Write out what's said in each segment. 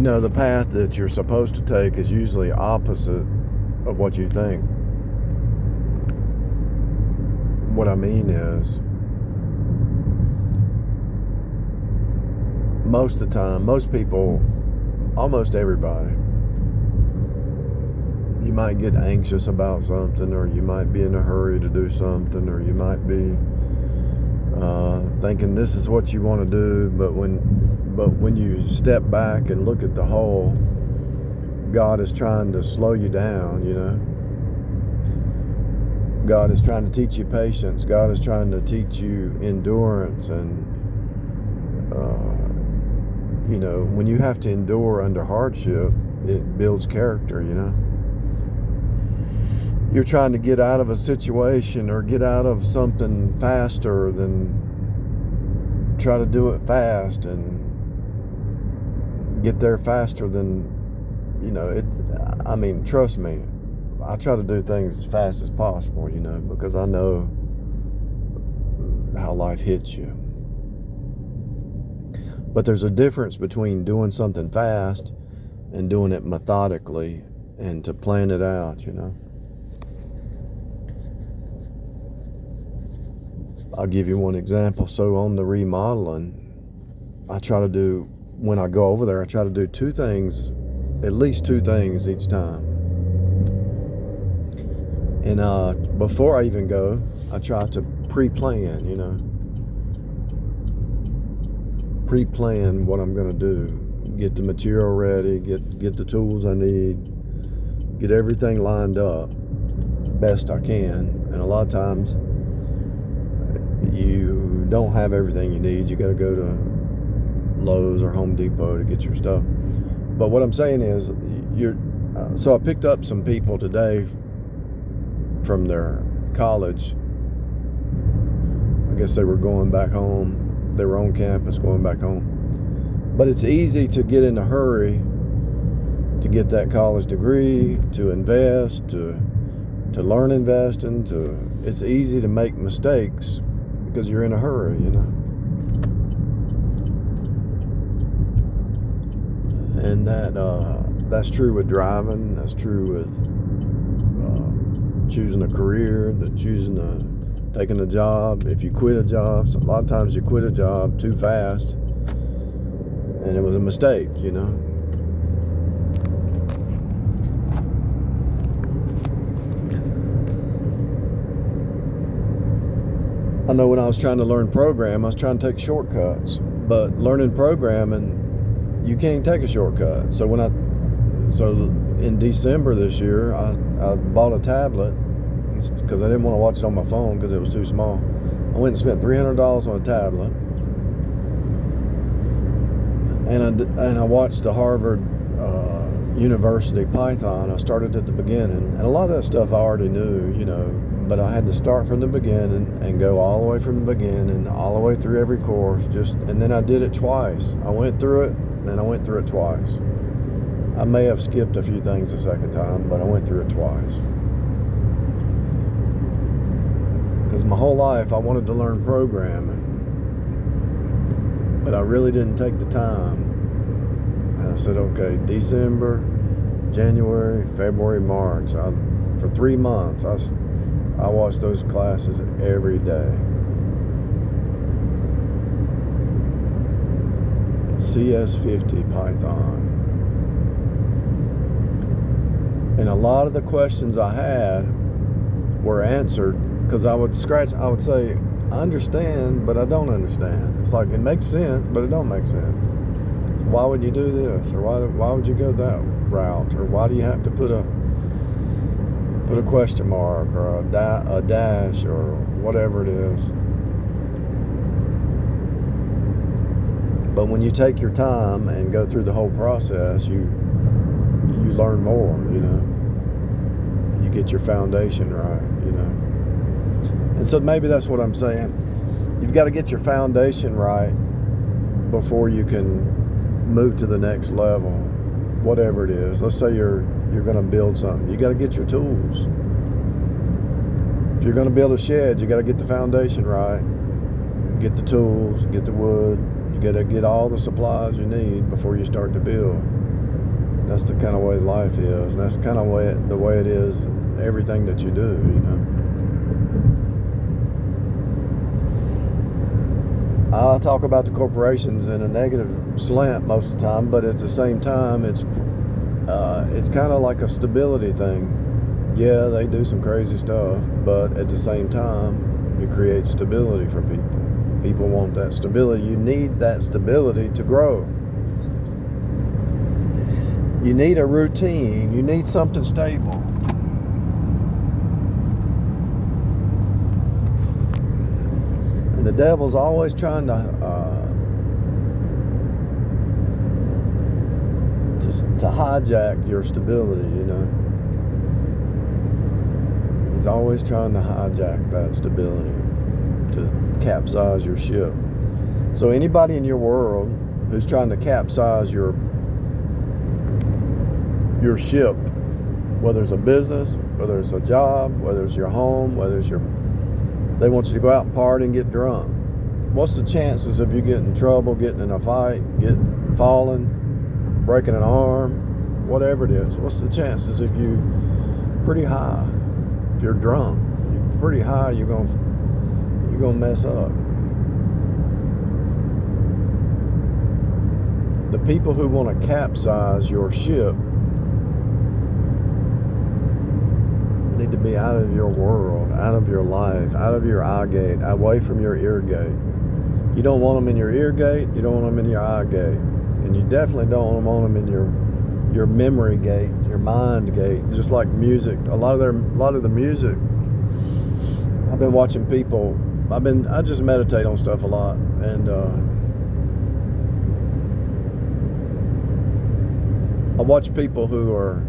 The path that you're supposed to take is usually opposite of what you think. What I mean is, most of the time, most people, almost everybody, you might get anxious about something, or you might be in a hurry to do something, or you might be thinking this is what you want to do, but when you step back and look at the whole, God is trying to slow you down, God is trying to teach you patience. God is trying to teach you endurance. And when you have to endure under hardship, it builds character. You're trying to get out of a situation or get out of something faster than try to do it fast and get there faster than, trust me, I try to do things as fast as possible, because I know how life hits you. But there's a difference between doing something fast and doing it methodically and to plan it out, I'll give you one example. So on the remodeling, when I go over there, I try to do at least two things each time. And before I even go, I try to pre-plan what I'm going to do. Get the material ready, get the tools I need, get everything lined up best I can. And a lot of times, you don't have everything you need. You got to go to Lowe's or Home Depot to get your stuff. But what I'm saying is, so I picked up some people today from their college. I guess they were going back home. They were on campus going back home. But it's easy to get in a hurry to get that college degree, to invest, to learn investing. It's easy to make mistakes because you're in a hurry, And that's true with driving. That's true with choosing a career, taking a job. If you quit a job, so a lot of times you quit a job too fast, and it was a mistake, I know when I was trying to learn program, I was trying to take shortcuts, but learning programming, you can't take a shortcut. So in December this year, I bought a tablet because I didn't want to watch it on my phone because it was too small. I went and spent $300 on a tablet, and I watched the Harvard University Python. I started at the beginning, and a lot of that stuff I already knew, but I had to start from the beginning and go all the way from the beginning, all the way through every course. And then I did it twice. I went through it, and I went through it twice. I may have skipped a few things the second time, but I went through it twice. Because my whole life I wanted to learn programming, but I really didn't take the time. And I said, okay, December, January, February, March. For 3 months, I watched those classes every day. CS50 Python. And a lot of the questions I had were answered because I would say, I understand, but I don't understand. It's like, it makes sense, but it don't make sense. So why would you do this? Or why would you go that route? Or why do you have to put a question mark or a dash or whatever it is? But when you take your time and go through the whole process, you learn more, You get your foundation right, And so maybe that's what I'm saying. You've got to get your foundation right before you can move to the next level, whatever it is. Let's say you're going to build something. You got to get your tools. If you're going to build a shed, you got to get the foundation right. Get the tools, get the wood. You got to get all the supplies you need before you start to build. That's the kind of way life is, and that's kind of the way it is. Everything that you do, you know. I talk about the corporations in a negative slant most of the time, but at the same time, it's kind of like a stability thing. Yeah, they do some crazy stuff, but at the same time, it creates stability for people. People want that stability. You need that stability to grow. You need a routine. You need something stable. And the devil's always trying to hijack your stability, you know. He's always trying to hijack that stability, to capsize your ship. So anybody in your world who's trying to capsize your ship, whether it's a business, whether it's a job, whether it's your home, whether it's they want you to go out and party and get drunk. What's the chances of you getting in trouble, getting in a fight, falling, breaking an arm, whatever it is? What's the chances if you pretty high? If you're drunk, you're pretty high, you're gonna mess up. The people who want to capsize your ship need to be out of your world, out of your life, out of your eye gate, away from your ear gate. You don't want them in your ear gate, you don't want them in your eye gate, and you definitely don't want them in your memory gate, your mind gate. Just like music, a lot of the music. I've been watching people. I just meditate on stuff a lot, and I watch people who are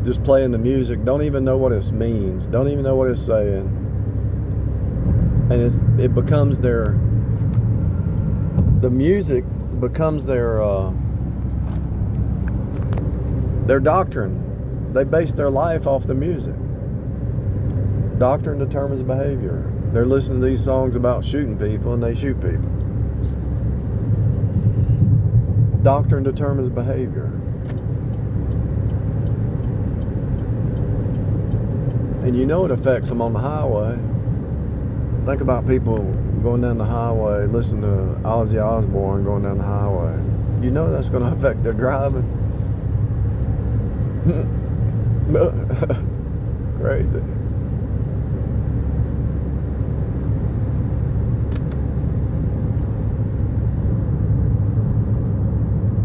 just playing the music, don't even know what it means, don't even know what it's saying, and it becomes the music becomes their doctrine. They base their life off the music. Doctrine determines behavior. They're listening to these songs about shooting people, and they shoot people. Doctrine determines behavior. And you know it affects them on the highway. Think about people going down the highway, listening to Ozzy Osbourne going down the highway. You know that's going to affect their driving. Crazy.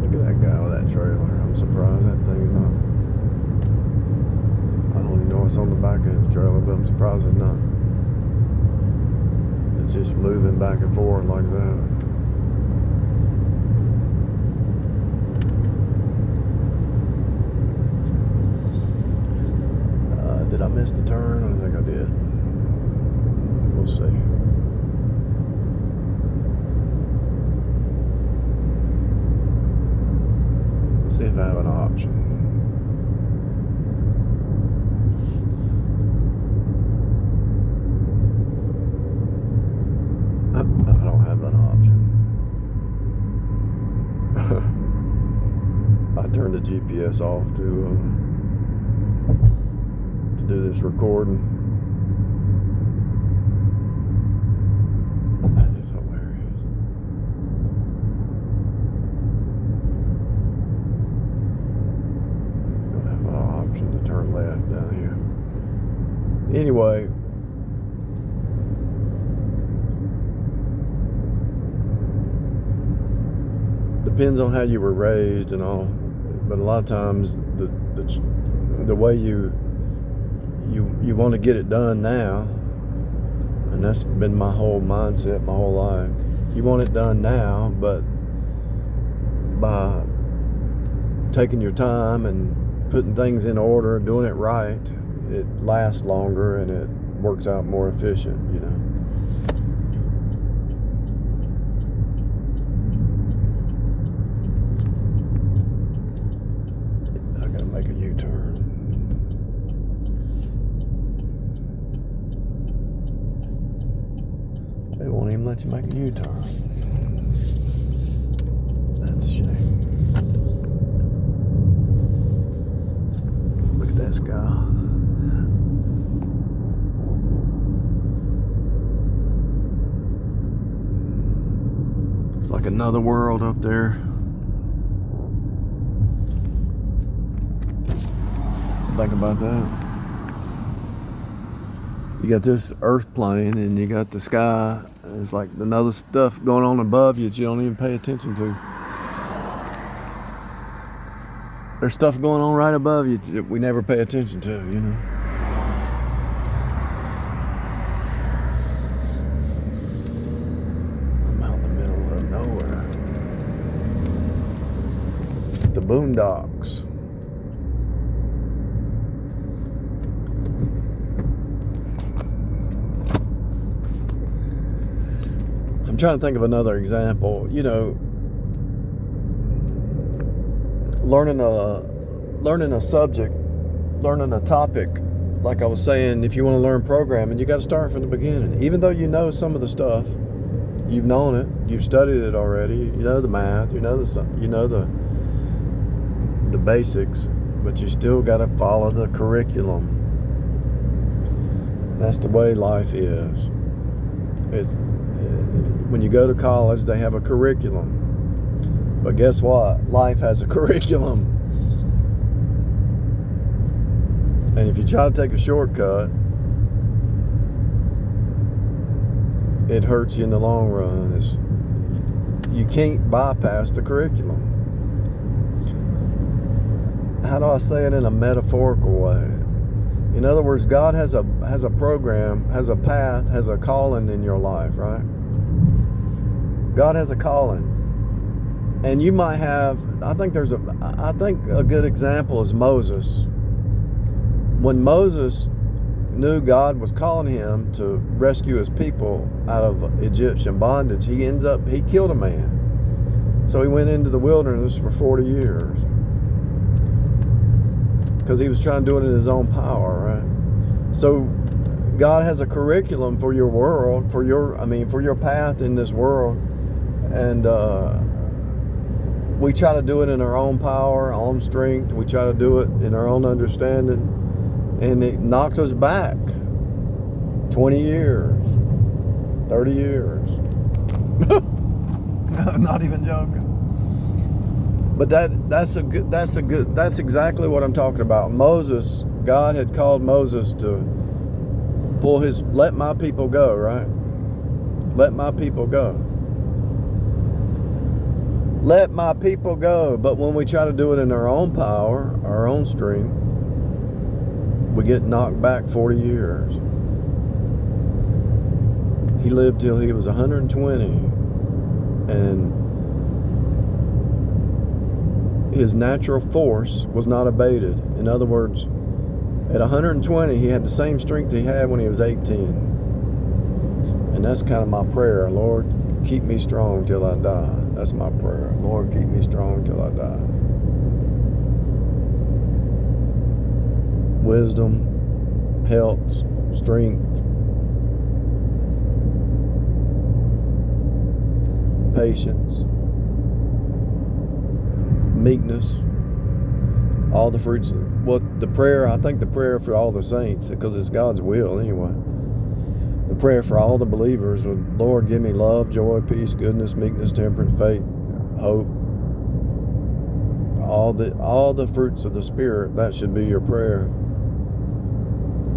Look at that guy with that trailer. I'm surprised that thing's not. I don't even know what's on the back of his trailer, but I'm surprised it's not. It's just moving back and forth like that. Did I miss the turn? I think I did. We'll see. Let's see if I have an option. I don't have an option. I turned the GPS off to do this recording. That is hilarious. Don't have an option to turn left down here. Anyway, depends on how you were raised and all, but a lot of times the way you want to get it done now, and that's been my whole mindset my whole life. You want it done now, but by taking your time and putting things in order, doing it right, it lasts longer and it works out more efficient, you know. I gotta make a U-turn. They won't even let you make a U-turn. That's a shame. another world up there. Think about that. You got this earth plane and you got the sky. It's like another stuff going on above you that you don't even pay attention to. There's stuff going on right above you that we never pay attention to, you know. I'm out in the middle of nowhere. The boondocks. I'm trying to think of another example. You know, learning a subject, learning a topic. Like I was saying, if you want to learn programming, you got to start from the beginning. Even though you know some of the stuff, you've known it, you've studied it already. You know the math, you know the basics, but you still got to follow the curriculum. That's the way life is. It's when you go to college, they have a curriculum. But guess what? Life has a curriculum. And if you try to take a shortcut, it hurts you in the long run. You can't bypass the curriculum. How do I say it in a metaphorical way? In other words, God has a program, has a path, has a calling in your life, right? God has a calling. And you might have, I think a good example is Moses. When Moses knew God was calling him to rescue his people out of Egyptian bondage, he killed a man. So he went into the wilderness for 40 years. Because he was trying to do it in his own power, right? So God has a curriculum for your world, for your path in this world. And we try to do it in our own power, our own strength. We try to do it in our own understanding. And it knocks us back 20 years, 30 years. I'm not even joking. But that's exactly what I'm talking about. Moses, God had called Moses to let my people go, right? Let my people go. Let my people go. But when we try to do it in our own power, our own strength, we get knocked back 40 years. He lived till he was 120, and his natural force was not abated. In other words, at 120, he had the same strength he had when he was 18. And that's kind of my prayer. Lord, keep me strong till I die. That's my prayer. Lord, keep me strong till I die. Wisdom, health, strength, patience, meekness, all the fruits. I think the prayer for all the saints, because it's God's will anyway. The prayer for all the believers was, Lord, give me love, joy, peace, goodness, meekness, temperance, faith, hope. All the fruits of the Spirit, that should be your prayer.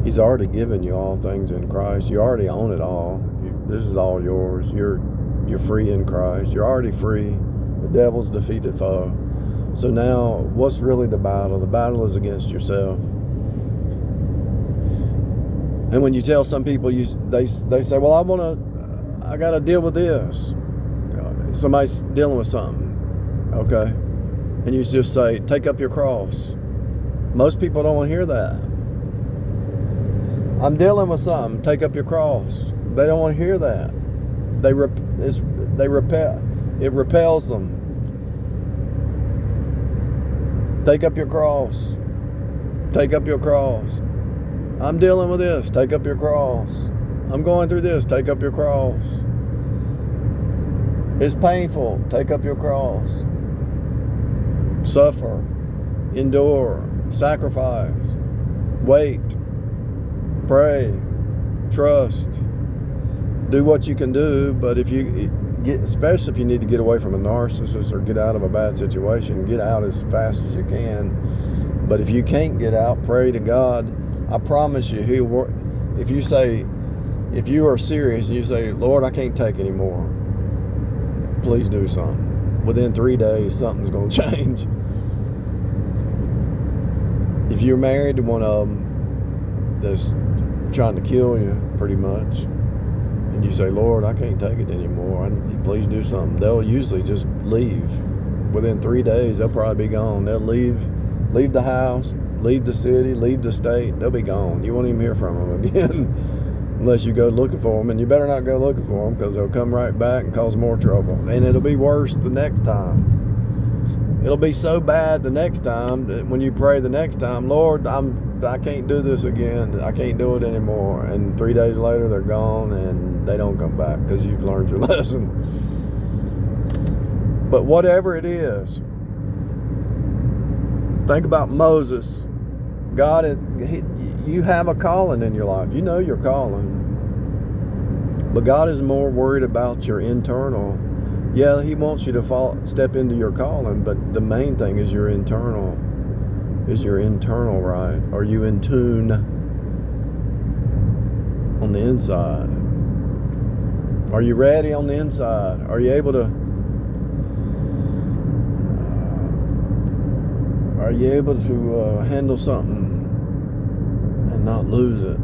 He's already given you all things in Christ. You already own it all. This is all yours. You're free in Christ. You're already free. The devil's defeated foe. So now, what's really the battle? The battle is against yourself. And when you tell some people, they say, well, I got to deal with this. Somebody's dealing with something, okay? And you just say, take up your cross. Most people don't want to hear that. I'm dealing with something, take up your cross. They don't want to hear that. It repels them. Take up your cross. Take up your cross. I'm dealing with this. Take up your cross. I'm going through this. Take up your cross. It's painful. Take up your cross. Suffer. Endure. Sacrifice. Wait. Pray. Trust. Do what you can do. But if you especially if you need to get away from a narcissist or get out of a bad situation, get out as fast as you can. But if you can't get out, pray to God. I promise you, He'll work. If you are serious and you say, Lord, I can't take anymore, please do something. Within 3 days, something's going to change. If you're married to one of them that's trying to kill you, pretty much, and you say, Lord, I can't take it anymore, please do something, they'll usually just leave. Within 3 days, they'll probably be gone. They'll leave the house, leave the city, leave the state. They'll be gone. You won't even hear from them again unless you go looking for them. And you better not go looking for them, because they'll come right back and cause more trouble. And it'll be worse the next time. It'll be so bad the next time that when you pray the next time, Lord, I can't do this again. I can't do it anymore. And 3 days later, they're gone and they don't come back because you've learned your lesson. But whatever it is, think about Moses. God, you have a calling in your life. You know your calling. But God is more worried about your internal. Yeah, He wants you to step into your calling, but the main thing is your internal. Is your internal right? Are you in tune on the inside? Are you ready on the inside? Are you able to handle something and not lose it?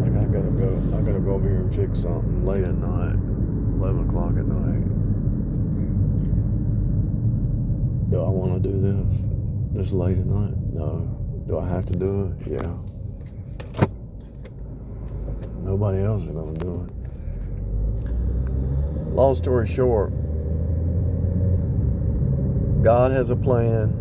Like I gotta go over here and fix something late at night, 11 o'clock at night. Do I want to do this late at night? No. Do I have to do it? Yeah. Nobody else is going to do it. Long story short, God has a plan.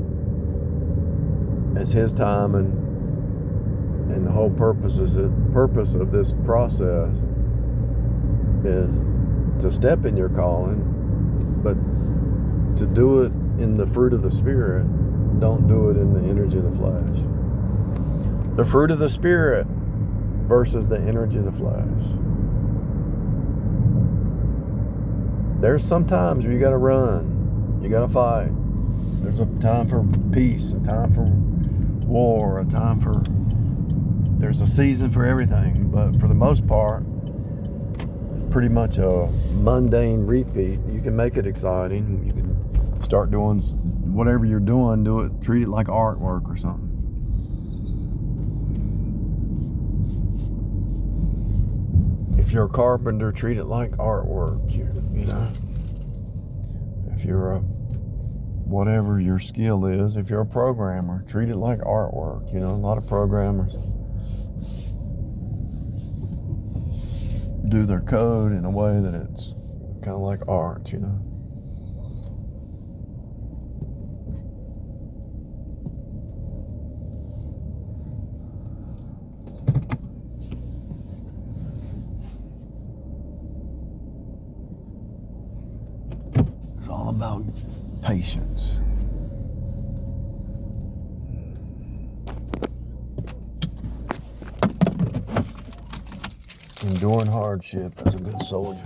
It's His time, and the whole purpose of this process is to step in your calling, but to do it in the fruit of the Spirit. Don't do it in the energy of the flesh. The fruit of the Spirit versus the energy of the flesh. There's some times where you got to run. You got to fight. There's a time for peace, a time for war, there's a season for everything. But for the most part, pretty much a mundane repeat. You can make it exciting. You can start doing whatever you're doing, treat it like artwork or something. If you're a carpenter, treat it like artwork, you know. If you're whatever your skill is, if you're a programmer, treat it like artwork. You know, a lot of programmers do their code in a way that it's kind of like art, you know. It's all about patience. Enduring hardship as a good soldier.